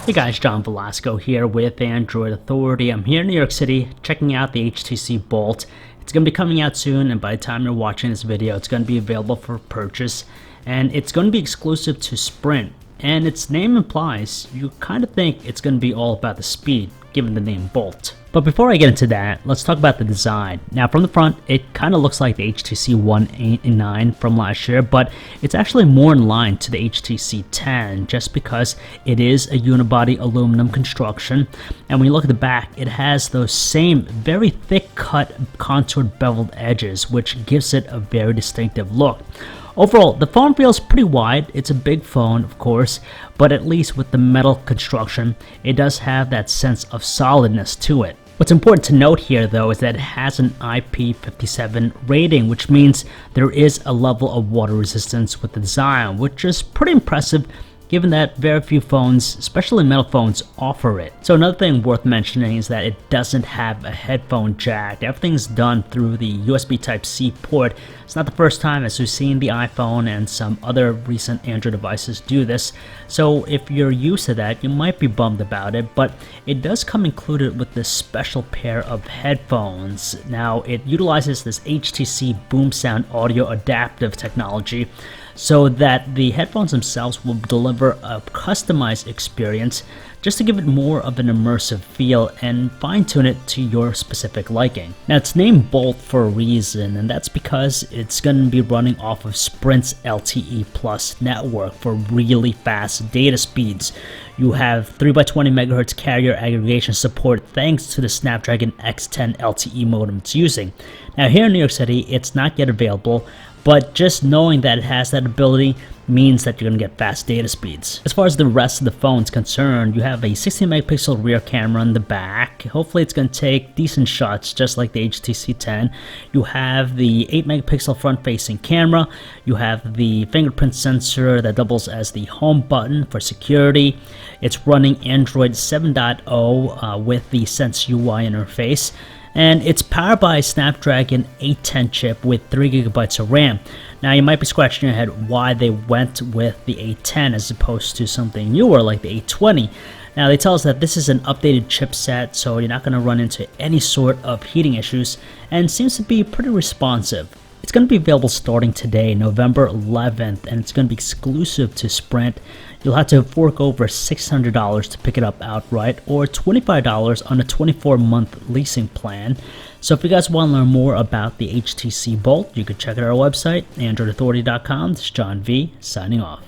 Hey guys, John Velasco here with Android Authority. I'm here in New York City checking out the HTC Bolt. It's going to be coming out soon, and by the time you're watching this video, it's going to be available for purchase. And it's going to be exclusive to Sprint. And its name implies you kind of think it's going to be all about the speed, given the name Bolt. But before I get into that, let's talk about the design. Now from the front, it kind of looks like the HTC One 8 and 9 from last year, but it's actually more in line to the HTC 10 just because it is a unibody aluminum construction. And when you look at the back, it has those same very thick cut contoured beveled edges, which gives it a very distinctive look. Overall, the phone feels pretty wide. It's a big phone, of course, but at least with the metal construction, it does have that sense of solidness to it. What's important to note here, though, is that it has an IP57 rating, which means there is a level of water resistance with the design, which is pretty impressive given that very few phones, especially metal phones, offer it. So another thing worth mentioning is that it doesn't have a headphone jack. Everything's done through the USB Type-C port. It's not the first time, as we've seen the iPhone and some other recent Android devices do this. So if you're used to that, you might be bummed about it, but it does come included with this special pair of headphones. Now, it utilizes this HTC Boom Sound audio adaptive technology, so that the headphones themselves will deliver a customized experience just to give it more of an immersive feel and fine-tune it to your specific liking. Now it's named Bolt for a reason, and that's because it's going to be running off of Sprint's LTE Plus network for really fast data speeds. You have 3x20 MHz carrier aggregation support thanks to the Snapdragon X10 LTE modem it's using. Now here in New York City, it's not yet available, but just knowing that it has that ability means that you're going to get fast data speeds. As far as the rest of the phone is concerned, you have a 16 megapixel rear camera in the back. Hopefully it's going to take decent shots just like the HTC 10. You have the 8 megapixel front facing camera. You have the fingerprint sensor that doubles as the home button for security. It's running Android 7.0 with the Sense UI interface. And it's powered by a Snapdragon 810 chip with 3GB of RAM. Now you might be scratching your head why they went with the 810 as opposed to something newer like the 820. Now they tell us that this is an updated chipset, so you're not going to run into any sort of heating issues, and seems to be pretty responsive. It's going to be available starting today, November 11th, and it's going to be exclusive to Sprint. You'll have to fork over $600 to pick it up outright, or $25 on a 24-month leasing plan. So if you guys want to learn more about the HTC Bolt, you can check out our website, androidauthority.com. This is John V, signing off.